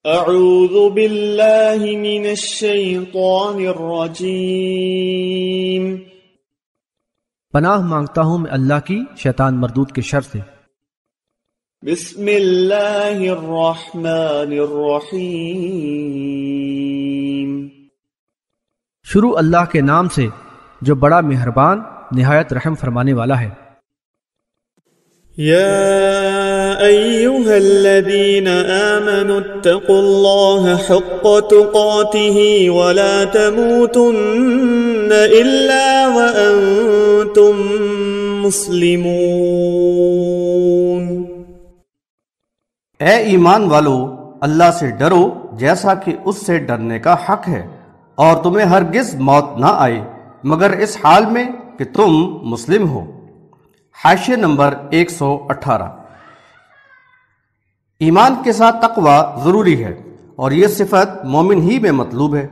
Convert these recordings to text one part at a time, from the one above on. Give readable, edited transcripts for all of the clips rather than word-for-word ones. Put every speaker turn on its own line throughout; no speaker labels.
اعوذ باللہ من الشیطان الرجیم،
پناہ مانگتا ہوں میں اللہ کی شیطان مردود کے شر سے۔
بسم اللہ الرحمن الرحیم،
شروع اللہ کے نام سے جو بڑا مہربان نہایت رحم فرمانے والا ہے۔
یا ایہا الذین آمنوا اتقوا اللہ حق تقاتہ ولا تموتن الا وانتم مسلمون۔
اے ایمان والو، اللہ سے ڈرو جیسا کہ اس سے ڈرنے کا حق ہے، اور تمہیں ہرگز موت نہ آئے مگر اس حال میں کہ تم مسلم ہو۔ حاشیہ نمبر 118۔ ایمان کے ساتھ تقوی ضروری ہے، اور یہ صفت مومن ہی میں مطلوب ہے۔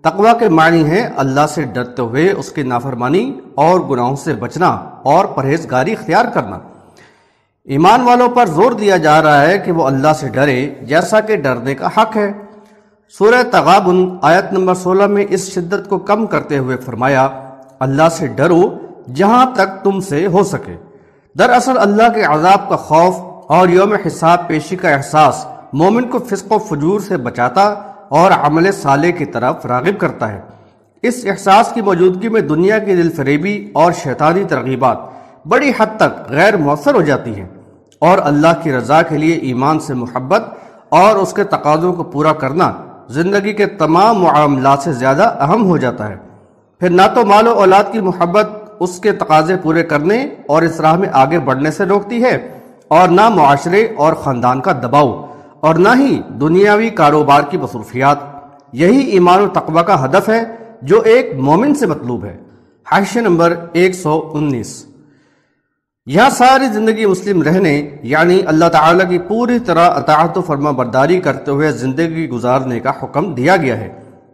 تقوی کے معنی ہے اللہ سے ڈرتے ہوئے اس کی نافرمانی اور گناہوں سے بچنا اور پرہیزگاری اختیار کرنا۔ ایمان والوں پر زور دیا جا رہا ہے کہ وہ اللہ سے ڈرے جیسا کہ ڈرنے کا حق ہے۔ سورہ تغابن آیت نمبر 16 میں اس شدت کو کم کرتے ہوئے فرمایا، اللہ سے ڈرو جہاں تک تم سے ہو سکے۔ دراصل اللہ کے عذاب کا خوف اور یوم حساب پیشی کا احساس مومن کو فسق و فجور سے بچاتا اور عمل صالح کی طرف راغب کرتا ہے۔ اس احساس کی موجودگی میں دنیا کی دل فریبی اور شیطانی ترغیبات بڑی حد تک غیر مؤثر ہو جاتی ہیں، اور اللہ کی رضا کے لیے ایمان سے محبت اور اس کے تقاضوں کو پورا کرنا زندگی کے تمام معاملات سے زیادہ اہم ہو جاتا ہے۔ پھر نہ تو مال و اولاد کی محبت اس کے تقاضے پورے کرنے اور اس راہ میں آگے بڑھنے سے روکتی ہے، اور نہ معاشرے اور خاندان کا دباؤ، اور نہ ہی دنیاوی کاروبار کی مصروفیات۔ یہی ایمان و تقوی کا ہدف ہے جو ایک مومن سے مطلوب ہے۔ حاشیہ نمبر 119۔ یہاں ساری زندگی مسلم رہنے یعنی اللہ تعالیٰ کی پوری طرح اطاعت و فرما برداری کرتے ہوئے زندگی گزارنے کا حکم دیا گیا ہے۔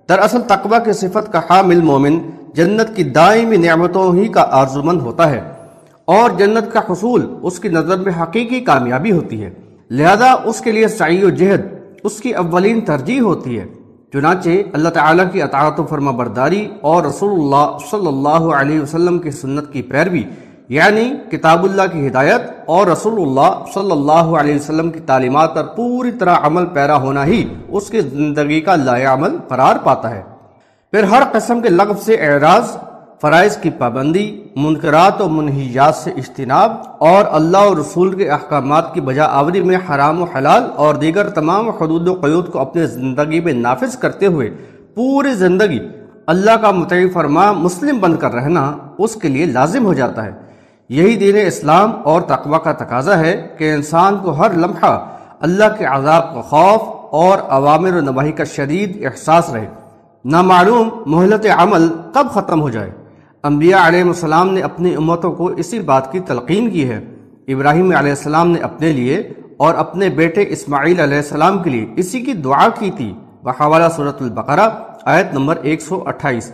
دراصل تقوی کی صفت کا حامل مومن جنت کی دائمی نعمتوں ہی کا آرزومند ہوتا ہے، اور جنت کا حصول اس کی نظر میں حقیقی کامیابی ہوتی ہے، لہذا اس کے لیے سعی و جہد اس کی اولین ترجیح ہوتی ہے۔ چنانچہ اللہ تعالیٰ کی اطاعت و فرما برداری اور رسول اللہ صلی اللہ علیہ وسلم کی سنت کی پیروی یعنی کتاب اللہ کی ہدایت اور رسول اللہ صلی اللہ علیہ وسلم کی تعلیمات پر پوری طرح عمل پیرا ہونا ہی اس کی زندگی کا لائق عمل قرار پاتا ہے۔ پھر ہر قسم کے لغو سے اعراض، فرائض کی پابندی، منکرات و منہیات سے اجتناب، اور اللہ اور رسول کے احکامات کی بجا آوری میں حرام و حلال اور دیگر تمام حدود و قیود کو اپنے زندگی میں نافذ کرتے ہوئے پوری زندگی اللہ کا مطیع فرما مسلم بن کر رہنا اس کے لیے لازم ہو جاتا ہے۔ یہی دین اسلام اور تقوی کا تقاضا ہے کہ انسان کو ہر لمحہ اللہ کے عذاب کا خوف اور اوامر و نواہی کا شدید احساس رہے۔ نامعلوم مہلت عمل کب ختم ہو جائے۔ انبیاء علیہ السلام نے اپنی امتوں کو اسی بات کی تلقین کی ہے۔ ابراہیم علیہ السلام نے اپنے لیے اور اپنے بیٹے اسماعیل علیہ السلام کے لیے اسی کی دعا کی تھی، بحوالہ سورۃ البقرہ آیت نمبر 128۔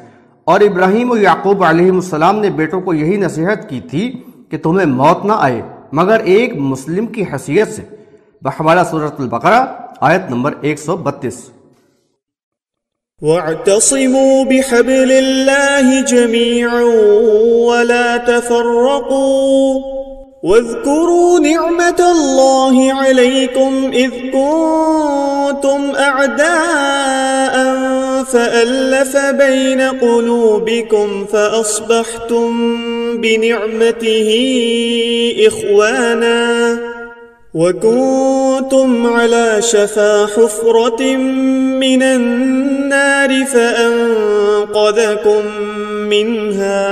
اور ابراہیم و یعقوب علیہ السلام نے بیٹوں کو یہی نصیحت کی تھی کہ تمہیں موت نہ آئے مگر ایک مسلم کی حیثیت سے، بحوالہ سورۃ البقرہ آیت نمبر 132۔
وَاعْتَصِمُوا بِحَبْلِ اللَّهِ جَمِيعًا وَلَا تَفَرَّقُوا وَاذْكُرُوا نِعْمَةَ اللَّهِ عَلَيْكُمْ إِذْ كُنتُمْ أَعْدَاءً فَأَلَّفَ بَيْنَ قُلُوبِكُمْ فَأَصْبَحْتُمْ بِنِعْمَتِهِ إِخْوَانًا وَكُنتُمْ عَلَى شَفَا حُفْرَةٍ مِّنَ النَّارِ فَأَنقَذَكُم مِّنْهَا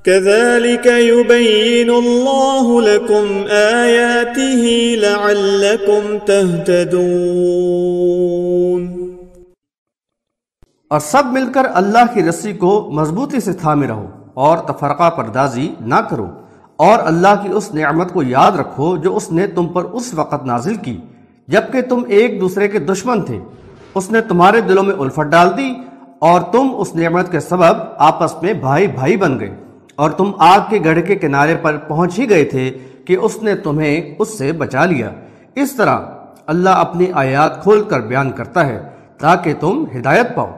كَذَلِكَ يُبَيِّنُ اللَّهُ لَكُمْ آيَاتِهِ لَعَلَّكُمْ تَهْتَدُونَ۔
اور سب مل کر اللہ کی رسی کو مضبوطی سے تھامے رہو اور تفرقہ پردازی نہ کرو، اور اللہ کی اس نعمت کو یاد رکھو جو اس نے تم پر اس وقت نازل کی جبکہ تم ایک دوسرے کے دشمن تھے۔ اس نے تمہارے دلوں میں الفت ڈال دی اور تم اس نعمت کے سبب آپس میں بھائی بھائی بن گئے، اور تم آگ کے گڑھے کے کنارے پر پہنچ ہی گئے تھے کہ اس نے تمہیں اس سے بچا لیا۔ اس طرح اللہ اپنی آیات کھول کر بیان کرتا ہے تاکہ تم ہدایت پاؤ۔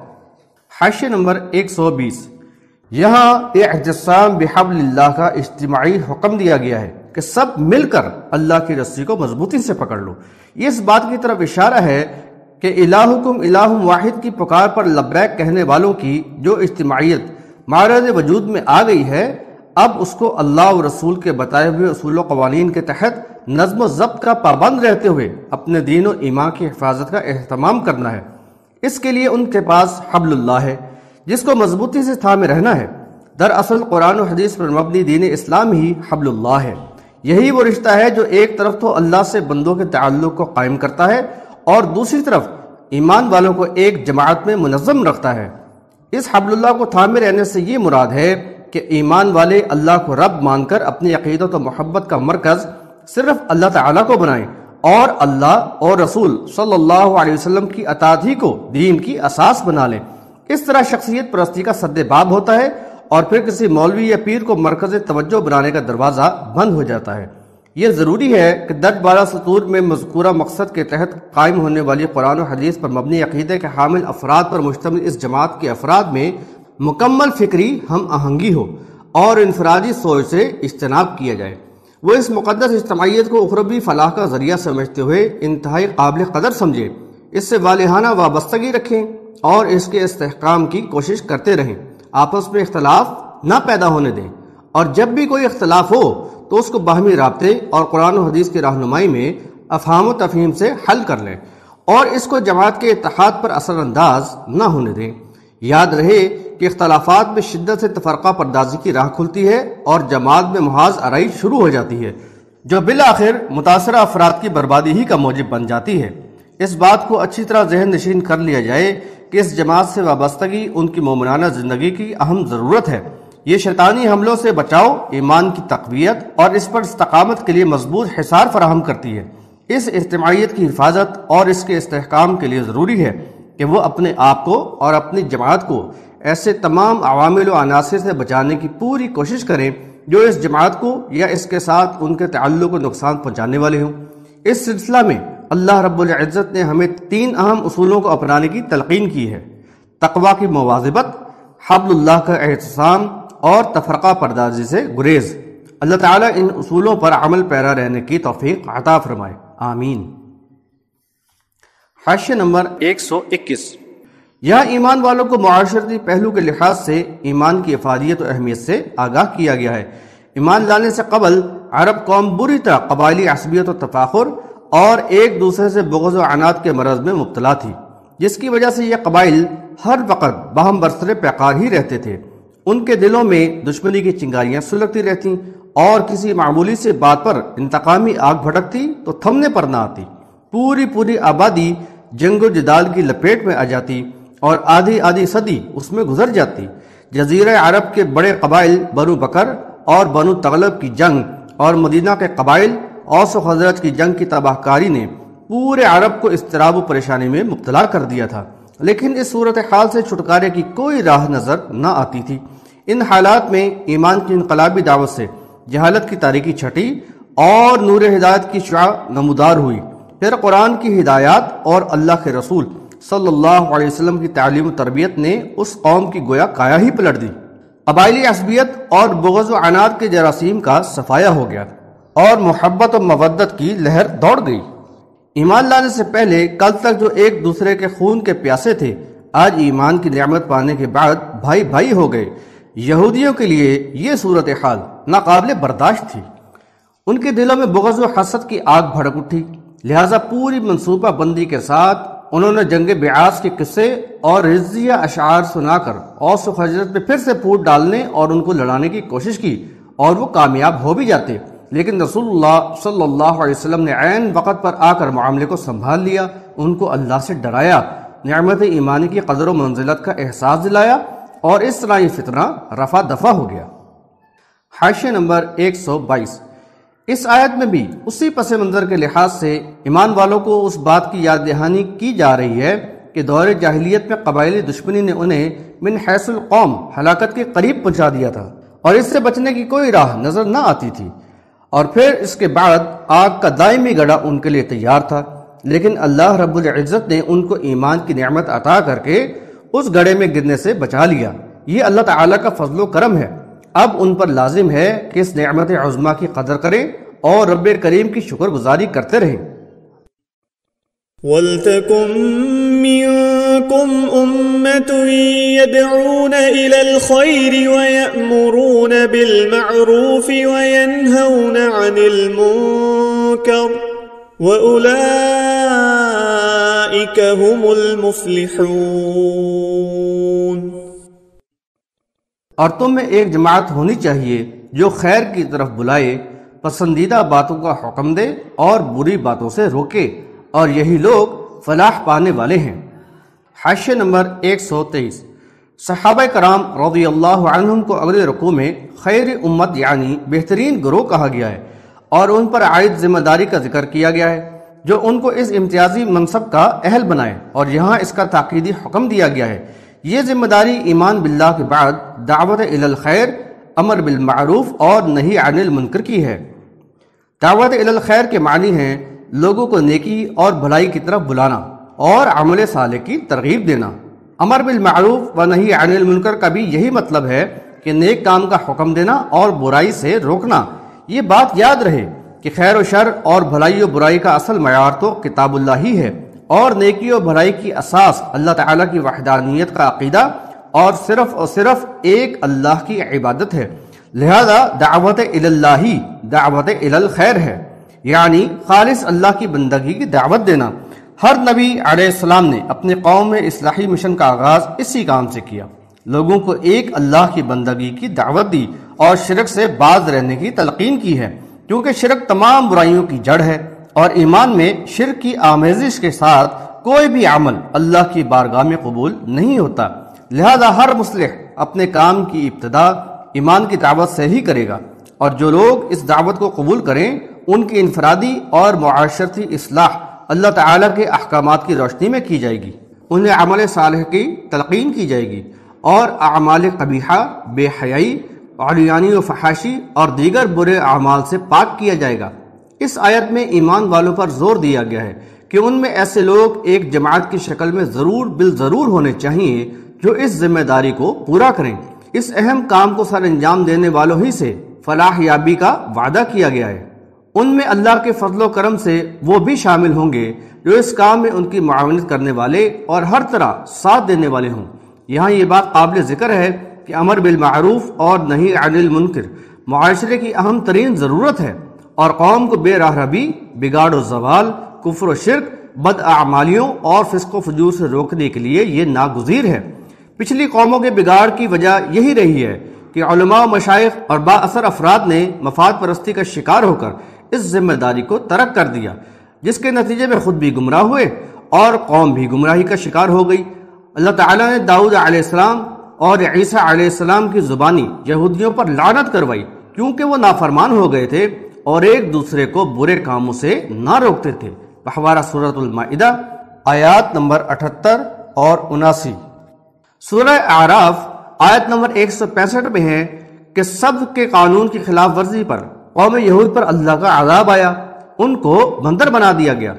حاشیہ نمبر 120، یہاں اعتصام بحبل اللہ کا اجتماعی حکم دیا گیا ہے کہ سب مل کر اللہ کی رسی کو مضبوطی سے پکڑ لو۔ یہ اس بات کی طرف اشارہ ہے کہ الہکم الہ واحد کی پکار پر لبیک کہنے والوں کی جو اجتماعیت معرض وجود میں آ گئی ہے، اب اس کو اللہ و رسول کے بتائے ہوئے اصول و قوانین کے تحت نظم و ضبط کا پابند رہتے ہوئے اپنے دین و ایمان کی حفاظت کا اہتمام کرنا ہے۔ اس کے لیے ان کے پاس حبل اللہ ہے جس کو مضبوطی سے تھامے رہنا ہے۔ دراصل قرآن و حدیث پر مبنی دین اسلام ہی حبل اللہ ہے۔ یہی وہ رشتہ ہے جو ایک طرف تو اللہ سے بندوں کے تعلق کو قائم کرتا ہے اور دوسری طرف ایمان والوں کو ایک جماعت میں منظم رکھتا ہے۔ اس حبل اللہ کو تھامے رہنے سے یہ مراد ہے کہ ایمان والے اللہ کو رب مان کر اپنی عقیدت و محبت کا مرکز صرف اللہ تعالیٰ کو بنائیں اور اللہ اور رسول صلی اللہ علیہ وسلم کی اطاعت ہی کو دین کی اساس بنا لیں۔ اس طرح شخصیت پرستی کا سد باب ہوتا ہے اور پھر کسی مولوی یا پیر کو مرکز توجہ بنانے کا دروازہ بند ہو جاتا ہے۔ یہ ضروری ہے کہ 10-12 سطور میں مذکورہ مقصد کے تحت قائم ہونے والی قرآن و حدیث پر مبنی عقیدے کے حامل افراد پر مشتمل اس جماعت کے افراد میں مکمل فکری ہم آہنگی ہو اور انفرادی سوچ سے اجتناب کیا جائے۔ وہ اس مقدس اجتماعیت کو اخروی فلاح کا ذریعہ سمجھتے ہوئے انتہائی قابل قدر سمجھے، اس سے والہانہ وابستگی رکھیں اور اس کے استحکام کی کوشش کرتے رہیں، آپس میں اختلاف نہ پیدا ہونے دیں، اور جب بھی کوئی اختلاف ہو تو اس کو باہمی رابطے اور قرآن و حدیث کی رہنمائی میں افہام و تفہیم سے حل کر لیں اور اس کو جماعت کے اتحاد پر اثر انداز نہ ہونے دیں۔ یاد رہے کہ اختلافات میں شدت سے تفرقہ پردازی کی راہ کھلتی ہے اور جماعت میں محاذ آرائی شروع ہو جاتی ہے جو بالآخر متاثرہ افراد کی بربادی ہی کا موجب بن جاتی ہے۔ اس بات کو اچھی طرح ذہن نشین کر لیا جائے کہ اس جماعت سے وابستگی ان کی مومنانہ زندگی کی اہم ضرورت ہے۔ یہ شیطانی حملوں سے بچاؤ، ایمان کی تقویت اور اس پر استقامت کے لیے مضبوط حصار فراہم کرتی ہے۔ اس اجتماعیت کی حفاظت اور اس کے استحکام کے لیے ضروری ہے کہ وہ اپنے آپ کو اور اپنی جماعت کو ایسے تمام عوامل و عناصر سے بچانے کی پوری کوشش کریں جو اس جماعت کو یا اس کے ساتھ ان کے تعلق کو نقصان پہنچانے والے ہوں۔ اس سلسلہ میں اللہ رب العزت نے ہمیں 3 اہم اصولوں کو اپنانے کی تلقین کی ہے: تقوی کی مواظبت، حبل اللہ کا اعتصام اور تفرقہ پردازی سے گریز۔ اللہ تعالیٰ ان اصولوں پر عمل پیرا رہنے کی توفیق عطا فرمائے، آمین۔ حاشیہ نمبر 121، یہاں ایمان والوں کو معاشرتی پہلو کے لحاظ سے ایمان کی افادیت و اہمیت سے آگاہ کیا گیا ہے۔ ایمان لانے سے قبل عرب قوم بری طرح قبائلی عصبیت و تفاخر اور ایک دوسرے سے بغض و عناد کے مرض میں مبتلا تھی، جس کی وجہ سے یہ قبائل ہر وقت باہم برسر پیکار ہی رہتے تھے۔ ان کے دلوں میں دشمنی کی چنگاریاں سلگتی رہتیں اور کسی معمولی سے بات پر انتقامی آگ بھڑکتی تو تھمنے پر نہ آتی۔ پوری آبادی جنگ و جدال کی لپیٹ میں آ جاتی اور آدھی صدی اس میں گزر جاتی۔ جزیرہ عرب کے بڑے قبائل بنو بکر اور بنو تغلب کی جنگ اور مدینہ کے قبائل اوس و خزرج کی جنگ کی تباہ کاری نے پورے عرب کو اضطراب و پریشانی میں مبتلا کر دیا تھا، لیکن اس صورتحال سے چھٹکارے کی کوئی راہ نظر نہ آتی تھی۔ ان حالات میں ایمان کی انقلابی دعوت سے جہالت کی تاریکی چھٹی اور نور ہدایت کی شعاع نمودار ہوئی۔ پھر قرآن کی ہدایات اور اللہ کے رسول صلی اللہ علیہ وسلم کی تعلیم و تربیت نے اس قوم کی گویا کایا ہی پلٹ دی۔ قبائلی عصبیت اور بغض و عناد کے جراثیم کا صفایا ہو گیا اور محبت و مودت کی لہر دوڑ گئی۔ ایمان لانے سے پہلے کل تک جو ایک دوسرے کے خون کے پیاسے تھے، آج ایمان کی نعمت پانے کے بعد بھائی ہو گئے۔ یہودیوں کے لیے یہ صورتحال ناقابل برداشت تھی۔ ان کے دلوں میں بغض و حسد کی آگ بھڑک اٹھی، لہذا پوری منصوبہ بندی کے ساتھ انہوں نے جنگ بیعاص کے قصے اور رضیہ اشعار سنا کر اوس و خزرج پہ پھر سے پھوٹ ڈالنے اور ان کو لڑانے کی کوشش کی، اور وہ کامیاب ہو بھی جاتے، لیکن رسول اللہ صلی اللہ علیہ وسلم نے عین وقت پر آ کر معاملے کو سنبھال لیا، ان کو اللہ سے ڈرایا، نعمت ایمانی کی قدر و منزلت کا احساس دلایا، اور اس طرح یہ فتنہ رفع دفع ہو گیا۔ حاشیہ نمبر 122، اس آیت میں بھی اسی پس منظر کے لحاظ سے ایمان والوں کو اس بات کی یاد دہانی کی جا رہی ہے کہ دور جاہلیت میں قبائلی دشمنی نے انہیں من حیث القوم ہلاکت کے قریب پہنچا دیا تھا اور اس سے بچنے کی کوئی راہ نظر نہ آتی تھی، اور پھر اس کے بعد آگ کا دائمی گڑھا ان کے لیے تیار تھا۔ لیکن اللہ رب العزت نے ان کو ایمان کی نعمت عطا کر کے اس گڑھے میں گرنے سے بچا لیا۔ یہ اللہ تعالیٰ کا فضل و کرم ہے۔ اب ان پر لازم ہے کہ اس نعمت عظمیٰ کی قدر کریں اور رب کریم کی شکر گزاری کرتے رہیں۔
وَلْتَكُن مِّنكُمْ أُمَّةٌ يَدْعُونَ إِلَى الْخَيْرِ وَيَأْمُرُونَ بِالْمَعْرُوفِ وَيَنْهَوْنَ عَنِ الْمُنكَرِ وَأُولَئِكَ هُمُ الْمُفْلِحُونَ۔
اور تم میں ایک جماعت ہونی چاہیے جو خیر کی طرف بلائے، پسندیدہ باتوں کا حکم دے اور بری باتوں سے روکے، اور یہی لوگ فلاح پانے والے ہیں۔ حاشیہ نمبر 123۔ صحابہ کرام رضی اللہ عنہم کو اگلے رکوع میں خیر امت یعنی بہترین گروہ کہا گیا ہے، اور ان پر عائد ذمہ داری کا ذکر کیا گیا ہے جو ان کو اس امتیازی منصب کا اہل بنائے، اور یہاں اس کا تاکیدی حکم دیا گیا ہے۔ یہ ذمہ داری ایمان باللہ کے بعد دعوت الی الخیر، امر بالمعروف اور نہی عن المنکر کی ہے۔ دعوت الی الخیر کے معنی ہیں لوگوں کو نیکی اور بھلائی کی طرف بلانا اور عمل صالح کی ترغیب دینا۔ امر بالمعروف و نہی عن المنکر کا بھی یہی مطلب ہے کہ نیک کام کا حکم دینا اور برائی سے روکنا۔ یہ بات یاد رہے کہ خیر و شر اور بھلائی و برائی کا اصل معیار تو کتاب اللہ ہی ہے، اور نیکی و بھلائی کی اساس اللہ تعالیٰ کی وحدانیت کا عقیدہ اور صرف ایک اللہ کی عبادت ہے۔ لہذا دعوت الی اللہ دعوت الی الخیر ہے، یعنی خالص اللہ کی بندگی کی دعوت دینا۔ ہر نبی علیہ السلام نے اپنے قوم میں اصلاحی مشن کا آغاز اسی کام سے کیا، لوگوں کو ایک اللہ کی بندگی کی دعوت دی اور شرک سے باز رہنے کی تلقین کی ہے، کیونکہ شرک تمام برائیوں کی جڑ ہے، اور ایمان میں شرک کی آمیزش کے ساتھ کوئی بھی عمل اللہ کی بارگاہ میں قبول نہیں ہوتا۔ لہذا ہر مصلح اپنے کام کی ابتدا ایمان کی دعوت سے ہی کرے گا، اور جو لوگ اس دعوت کو قبول کریں ان کی انفرادی اور معاشرتی اصلاح اللہ تعالیٰ کے احکامات کی روشنی میں کی جائے گی، انہیں عمل صالح کی تلقین کی جائے گی، اور اعمال قبیحہ، بے حیائی، عریانی و فحاشی اور دیگر برے اعمال سے پاک کیا جائے گا۔ اس آیت میں ایمان والوں پر زور دیا گیا ہے کہ ان میں ایسے لوگ ایک جماعت کی شکل میں ضرور بالضرور ہونے چاہیے جو اس ذمہ داری کو پورا کریں۔ اس اہم کام کو سر انجام دینے والوں ہی سے فلاح یابی کا وعدہ کیا گیا ہے۔ ان میں اللہ کے فضل و کرم سے وہ بھی شامل ہوں گے جو اس کام میں ان کی معاونت کرنے والے اور ہر طرح ساتھ دینے والے ہوں۔ یہاں یہ بات قابل ذکر ہے کہ امر بالمعروف اور نہی عن المنکر معاشرے کی اہم ترین ضرورت ہے، اور قوم کو بے راہ ربی، بگاڑ و زوال، کفر و شرک، بد اعمالیوں اور فسق و فجور سے روکنے کے لیے یہ ناگزیر ہے۔ پچھلی قوموں کے بگاڑ کی وجہ یہی رہی ہے کہ علماء و مشائخ اور با اثر افراد نے مفاد پرستی کا شکار ہو کر اس ذمہ داری کو ترک کر دیا، جس کے نتیجے میں خود بھی گمراہ ہوئے اور قوم بھی گمراہی کا شکار ہو گئی۔ اللہ تعالیٰ نے داؤد علیہ السلام اور عیسیٰ علیہ السلام کی زبانی یہودیوں پر لعنت کروائی، کیونکہ وہ نافرمان ہو گئے تھے اور ایک دوسرے کو برے کاموں سے نہ روکتے تھے۔ بحوارہ سورۃ المائدہ آیات نمبر 78 اور 79۔ سورہ اعراف آیت نمبر 165 میں ہے کہ سب کے قانون کی خلاف ورزی پر قوم یہود پر اللہ کا عذاب آیا، ان کو بندر بنا دیا گیا۔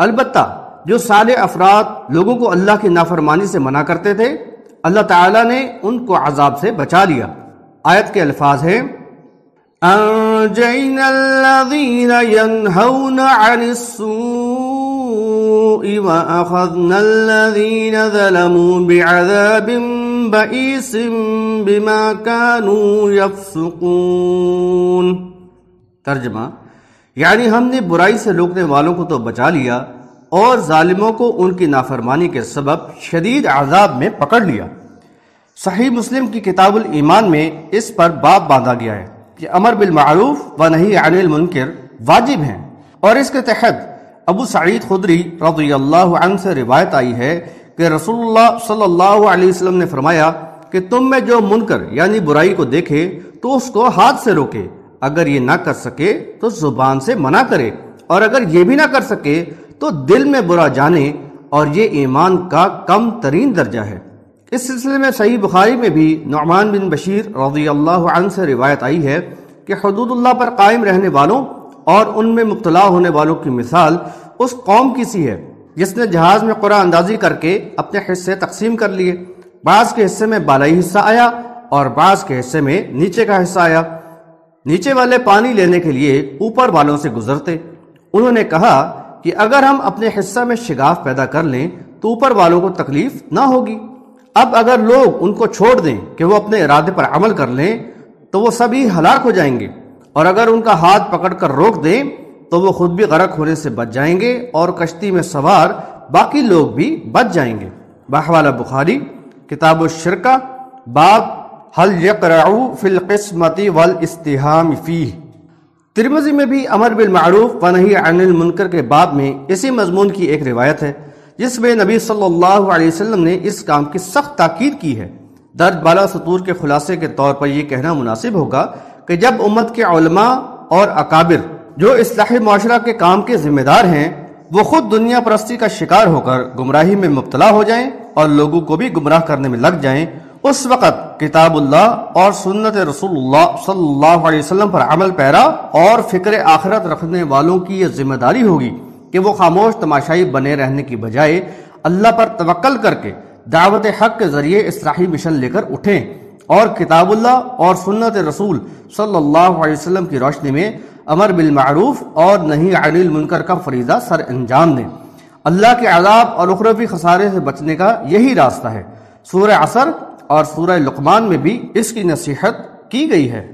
البتہ جو صالح افراد لوگوں کو اللہ کی نافرمانی سے منع کرتے تھے، اللہ تعالیٰ نے ان کو عذاب سے بچا لیا۔ آیت کے الفاظ ہیں انجینا الذین ینہون عن السوء واخذنا الذین ظلموا بعذاب بئیس بما كانوا یفسقون۔ ترجمہ یعنی ہم نے برائی سے روکنے والوں کو تو بچا لیا اور ظالموں کو ان کی نافرمانی کے سبب شدید عذاب میں پکڑ لیا۔ صحیح مسلم کی کتاب الایمان میں اس پر باب باندھا گیا ہے کہ امر بالمعروف و نہی عن المنکر واجب ہیں، اور اس کے تحت ابو سعید خدری رضی اللہ عنہ سے روایت آئی ہے کہ رسول اللہ صلی اللہ علیہ وسلم نے فرمایا کہ تم میں جو منکر یعنی برائی کو دیکھے تو اس کو ہاتھ سے روکے، اگر یہ نہ کر سکے تو زبان سے منع کرے، اور اگر یہ بھی نہ کر سکے تو دل میں برا جانے، اور یہ ایمان کا کم ترین درجہ ہے۔ اس سلسلے میں صحیح بخاری میں بھی نعمان بن بشیر رضی اللہ عنہ سے روایت آئی ہے کہ حدود اللہ پر قائم رہنے والوں اور ان میں مبتلا ہونے والوں کی مثال اس قوم کی سی ہے جس نے جہاز میں قرعہ اندازی کر کے اپنے حصے تقسیم کر لیے، بعض کے حصے میں بالائی حصہ آیا اور بعض کے حصے میں نیچے کا حصہ آیا۔ نیچے والے پانی لینے کے لیے اوپر والوں سے گزرتے، انہوں نے کہا کہ اگر ہم اپنے حصہ میں شگاف پیدا کر لیں تو اوپر والوں کو تکلیف نہ ہوگی۔ اب اگر لوگ ان کو چھوڑ دیں کہ وہ اپنے ارادے پر عمل کر لیں تو وہ سبھی ہلاک ہو جائیں گے، اور اگر ان کا ہاتھ پکڑ کر روک دیں تو وہ خود بھی غرق ہونے سے بچ جائیں گے اور کشتی میں سوار باقی لوگ بھی بچ جائیں گے۔ بحوالہ بخاری کتاب الشرکہ باب هل يقرع فی القسمت والاستہام فیہ۔ ترمذی میں بھی امر بالمعروف و نہی عن المنکر کے باب میں اسی مضمون کی ایک روایت ہے جس میں نبی صلی اللہ علیہ وسلم نے اس کام کی سخت تاکید کی ہے۔ درج بالا سطور کے خلاصے کے طور پر یہ کہنا مناسب ہوگا کہ جب امت کے علماء اور اکابر جو اصلاح معاشرہ کے کام کے ذمہ دار ہیں وہ خود دنیا پرستی کا شکار ہو کر گمراہی میں مبتلا ہو جائیں اور لوگوں کو بھی گمراہ کرنے میں لگ جائیں، اس وقت کتاب اللہ اور سنت رسول اللہ صلی اللہ علیہ وسلم پر عمل پیرا اور فکر آخرت رکھنے والوں کی یہ ذمہ داری ہوگی کہ وہ خاموش تماشائی بنے رہنے کی بجائے اللہ پر توکل کر کے دعوت حق کے ذریعے اصلاحی مشن لے کر اٹھیں اور کتاب اللہ اور سنت رسول صلی اللہ علیہ وسلم کی روشنی میں امر بالمعروف اور نہی عن المنکر کا فریضہ سر انجام دیں۔ اللہ کے عذاب اور اخروی خسارے سے بچنے کا یہی راستہ ہے۔ سورہ عصر اور سورہ لقمان میں بھی اس کی نصیحت کی گئی ہے۔